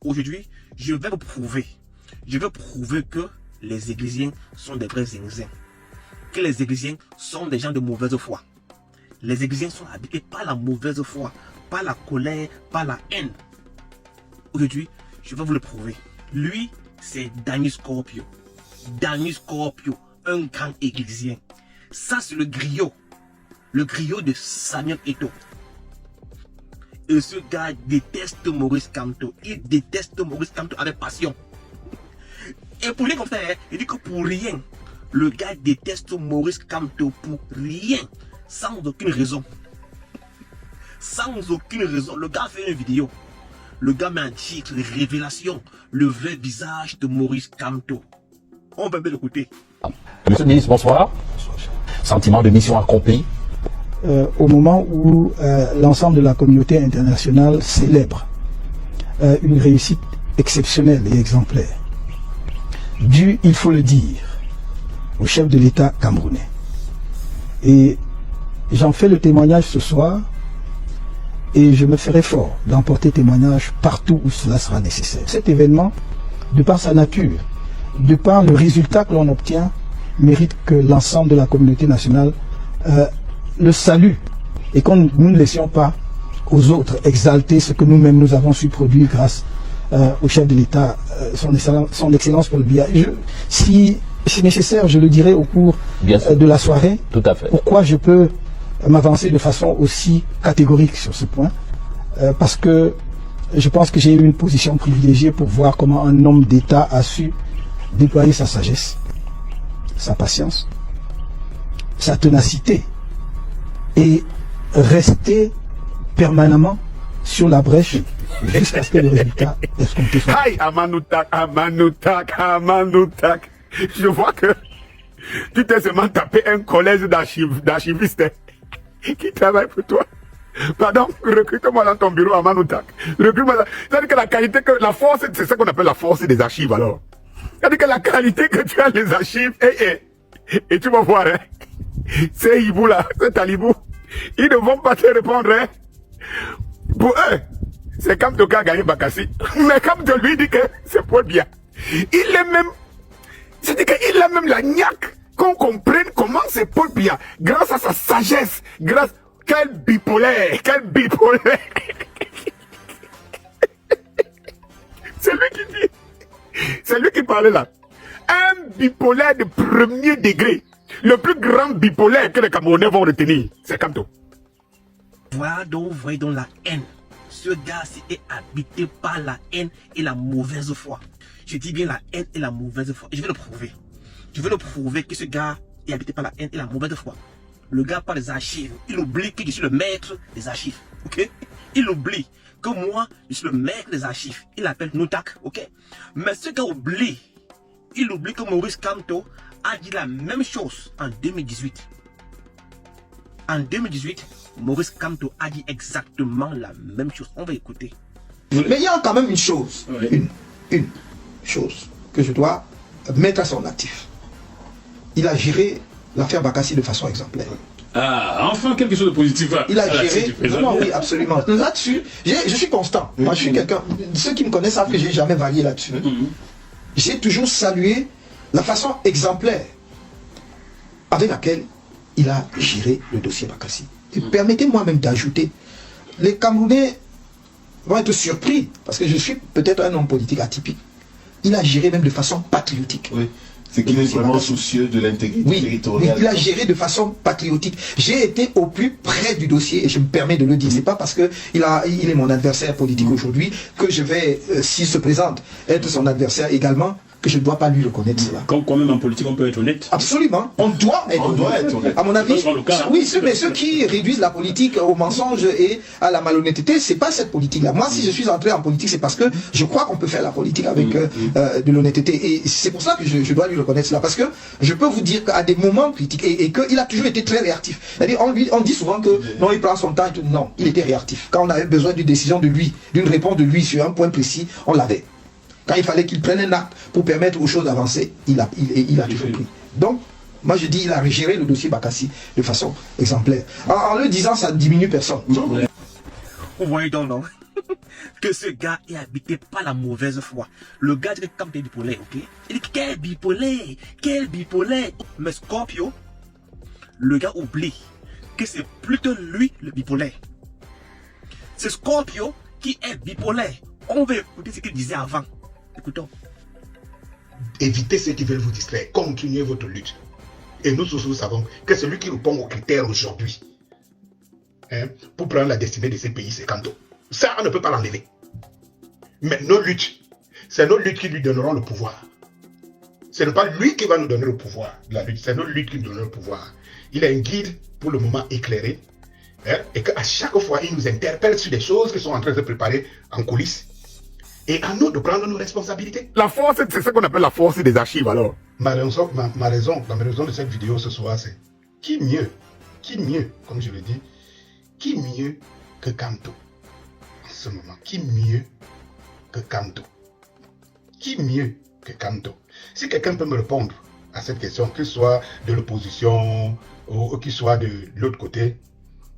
Aujourd'hui, je vais vous prouver. Je vais prouver que les églisiens sont des vrais zinzins. Que les églisiens sont des gens de mauvaise foi. Les églisiens sont habités par la mauvaise foi, par la colère, par la haine. Aujourd'hui, je vais vous le prouver. Lui, c'est Danny Scorpio. Danny Scorpio, un grand églysien. Ça, c'est le griot de Samuel Eto'o. Et ce gars déteste Maurice Kamto. Il déteste Maurice Kamto avec passion. Et pour rien comme ça, il dit que pour rien, le gars déteste Maurice Kamto pour rien, sans aucune raison. Sans aucune raison. Le gars fait une vidéo. Le gars met un titre, révélation, le vrai visage de Maurice Kamto. On va bien l'écouter. Monsieur le ministre, bonsoir. Sentiment de mission accomplie. Au moment où l'ensemble de la communauté internationale célèbre une réussite exceptionnelle et exemplaire, dû, il faut le dire, au chef de l'État camerounais. Et j'en fais le témoignage ce soir, et je me ferai fort d'en porter témoignage partout où cela sera nécessaire. Cet événement, de par sa nature, de par le résultat que l'on obtient, mérite que l'ensemble de la communauté nationale le salue, et qu'on nous ne laissions pas aux autres exalter ce que nous-mêmes nous avons su produire grâce au chef de l'État, son excellence Paul Biya. Si c'est nécessaire, je le dirai au cours de la soirée. Tout à fait. Pourquoi je peux m'avancer de façon aussi catégorique sur ce point, parce que je pense que j'ai eu une position privilégiée pour voir comment un homme d'État a su déployer sa sagesse, sa patience, sa ténacité, et rester permanemment sur la brèche jusqu'à ce que le résultat escompté soit. Aïe, Amanoutak. Je vois que tu t'es seulement tapé un collège d'archivistes qui travaille pour toi. Pardon, recrute-moi dans ton bureau, Amanoutak. Recrute-moi. C'est-à-dire que la qualité, la force, c'est ça qu'on appelle la force des archives alors. C'est-à-dire que la qualité que tu as les archives, et tu vas voir, hein, c'est Hibou là, c'est Talibou. Ils ne vont pas te répondre, hein. Pour eux, c'est Kamto qui a gagné Bakassi. Mais Kamto lui dit que c'est Paul Biya. Il est même, c'est-à-dire qu'il a même la niaque qu'on comprenne comment c'est Paul Biya. Grâce à sa sagesse, quel bipolaire. C'est lui qui dit, c'est lui qui parlait là. Un bipolaire de premier degré. Le plus grand bipolaire que les Camerounais vont retenir, c'est Kamto. Voilà donc, voyez donc la haine. Ce gars-ci est habité par la haine et la mauvaise foi. Je dis bien la haine et la mauvaise foi. Et je vais le prouver. Je vais le prouver que ce gars est habité par la haine et la mauvaise foi. Le gars parle des archives. Il oublie que je suis le maître des archives. Ok? Il oublie que moi, je suis le maître des archives. Il appelle Noutak. Ok? Mais ce gars oublie. Il oublie que Maurice Kamto a dit la même chose en 2018. En 2018, Maurice Kamto a dit exactement la même chose. On va écouter. Mais il y a quand même une chose, une chose que je dois mettre à son actif. Il a géré l'affaire Bakassi de façon exemplaire. Ah, enfin quelque chose de positif. Il a géré. Non, oui, absolument. Là-dessus, je suis constant. Moi, je suis quelqu'un. Ceux qui me connaissent savent que j'ai jamais varié là-dessus. J'ai toujours salué la façon exemplaire avec laquelle il a géré le dossier Bakassi. Et permettez-moi même d'ajouter, les Camerounais vont être surpris, parce que je suis peut-être un homme politique atypique. Il a géré même de façon patriotique. Oui, c'est qu'il est vraiment soucieux de l'intégrité territoriale. Oui, il a géré de façon patriotique. J'ai été au plus près du dossier, et je me permets de le dire. C'est pas parce que il est mon adversaire politique aujourd'hui que je vais, s'il se présente, être son adversaire également, que je ne dois pas lui reconnaître cela. Quand même en politique, on peut être honnête. Absolument, on doit être honnête. À mon avis, oui, mais ceux qui réduisent la politique au mensonge et à la malhonnêteté, c'est pas cette politique-là. Moi, si je suis entré en politique, c'est parce que je crois qu'on peut faire la politique avec de l'honnêteté. Et c'est pour ça que je dois lui reconnaître cela. Parce que je peux vous dire qu'à des moments critiques, et qu'il a toujours été très réactif. C'est-à-dire, on dit souvent que non, il prend son temps et tout. Non, il était réactif. Quand on avait besoin d'une décision de lui, d'une réponse de lui sur un point précis, on l'avait. Quand il fallait qu'il prenne un acte pour permettre aux choses d'avancer, il a toujours pris. Donc, moi je dis, il a géré le dossier Bakassi de façon exemplaire. En le disant, ça ne diminue personne. Vous voyez donc, non? que ce gars est habité par la mauvaise foi. Le gars dit que comme t'es bipolaire, ok? Il dit quel bipolaire. Mais Scorpio, le gars oublie que c'est plutôt lui le bipolaire. C'est Scorpio qui est bipolaire. On veut écouter ce qu'il disait avant. Écoutons. Évitez ceux qui veulent vous distraire. Continuez votre lutte. Et nous tous, nous savons que celui qui répond aux critères aujourd'hui, pour prendre la destinée de ces pays, c'est Kanto. Ça, on ne peut pas l'enlever. Mais nos luttes, c'est nos luttes qui lui donneront le pouvoir. Ce n'est pas lui qui va nous donner le pouvoir, la lutte, c'est nos luttes qui nous donneront le pouvoir. Il est un guide, pour le moment éclairé, et qu'à chaque fois, il nous interpelle sur des choses qui sont en train de se préparer en coulisses. Et à nous de prendre nos responsabilités. La force, c'est ce qu'on appelle la force des archives, alors. Ma raison de cette vidéo ce soir, c'est qui mieux, comme je le dis, qui mieux que Kanto en ce moment? Qui mieux que Kanto? Qui mieux que Kanto? Si quelqu'un peut me répondre à cette question, qu'il soit de l'opposition ou qu'il soit de l'autre côté,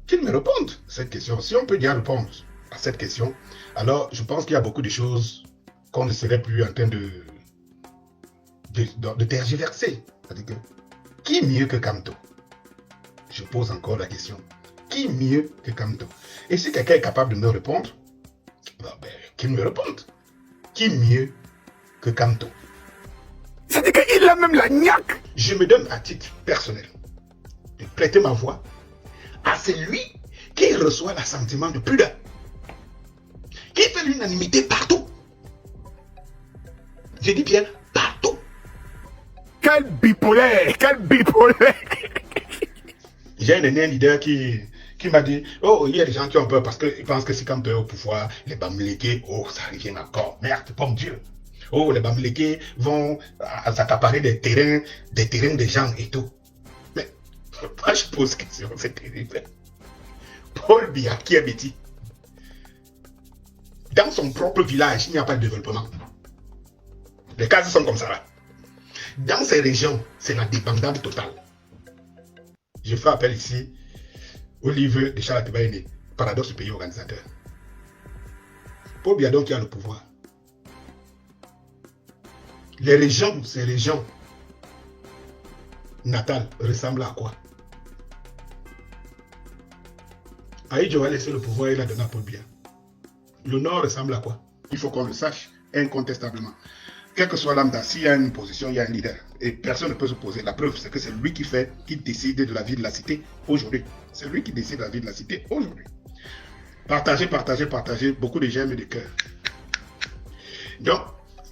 qu'il me réponde à cette question. Si on peut bien répondre à cette question, alors je pense qu'il y a beaucoup de choses qu'on ne serait plus en train de tergiverser. C'est-à-dire que, qui mieux que Kanto? Je pose encore la question. Qui mieux que Kanto? Et si quelqu'un est capable de me répondre, qu'il me réponde. Qui mieux que Kanto? C'est-à-dire qu'il a même la niaque. Je me donne à titre personnel de prêter ma voix à celui qui reçoit l'assentiment de plus d'un, qui fait l'unanimité partout. Je dis bien partout. Quel bipolaire. J'ai un leader qui m'a dit, oh, il y a des gens qui ont peur parce qu'ils pensent que si quand tu es au pouvoir, les Bamileke, oh, ça revient encore. Merde, bon Dieu. Oh, les Bamileke vont s'accaparer des terrains des gens et tout. Mais, moi je pose question, c'est terrible. Paul Biya, qui est bêtis. Dans son propre village, il n'y a pas de développement. Les cases sont comme ça là. Dans ces régions, c'est la dépendance totale. Je fais appel ici au livre de Charles Tebaïné, Paradoxe du pays organisateur. Paul Biya donc qui a le pouvoir. Les régions, ces régions natales ressemblent à quoi? Aïdjo a laissé le pouvoir et l'a donné à Paul Biya. Le Nord ressemble à quoi? Il faut qu'on le sache incontestablement. Quel que soit lambda, s'il y a une position, il y a un leader. Et personne ne peut s'opposer. La preuve, c'est que c'est lui qui décide de la vie de la cité aujourd'hui. C'est lui qui décide de la vie de la cité aujourd'hui. Partagez. Beaucoup de j'aime et de cœur. Donc,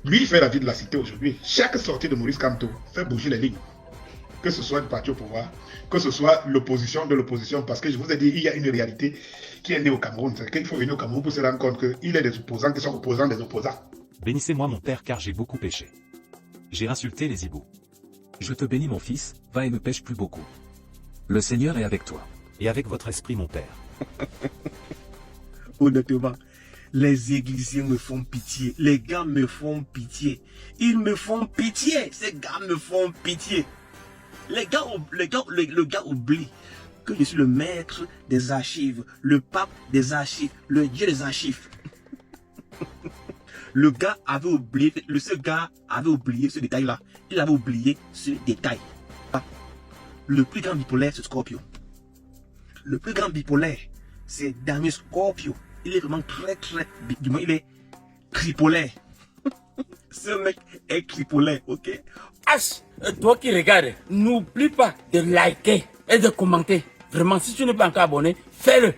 lui, il fait la vie de la cité aujourd'hui. Chaque sortie de Maurice Kamto fait bouger les lignes. Que ce soit du parti au pouvoir, que ce soit l'opposition de l'opposition. Parce que je vous ai dit, il y a une réalité qui est née au Cameroun. C'est qu'il faut venir au Cameroun pour se rendre compte qu'il y a des opposants qui sont opposants des opposants. Bénissez-moi mon père car j'ai beaucoup péché. J'ai insulté les hiboux. Je te bénis mon fils, va et ne pêche plus beaucoup. Le Seigneur est avec toi, et avec votre esprit mon père. Honnêtement, les églisiens me font pitié. Les gars me font pitié. Ils me font pitié. Ces gars me font pitié. Le gars oublie que je suis le maître des archives, le pape des archives, le dieu des archives. Le gars avait oublié, ce gars avait oublié ce détail-là. Il avait oublié ce détail. Le plus grand bipolaire, c'est Scorpio. Le plus grand bipolaire, c'est Damien Scorpio. Il est vraiment très, du moins, il est tripolaire. Ce mec est tripolaire, ok? H, toi qui regardes, n'oublie pas de liker et de commenter. Vraiment, si tu n'es pas encore abonné, fais-le.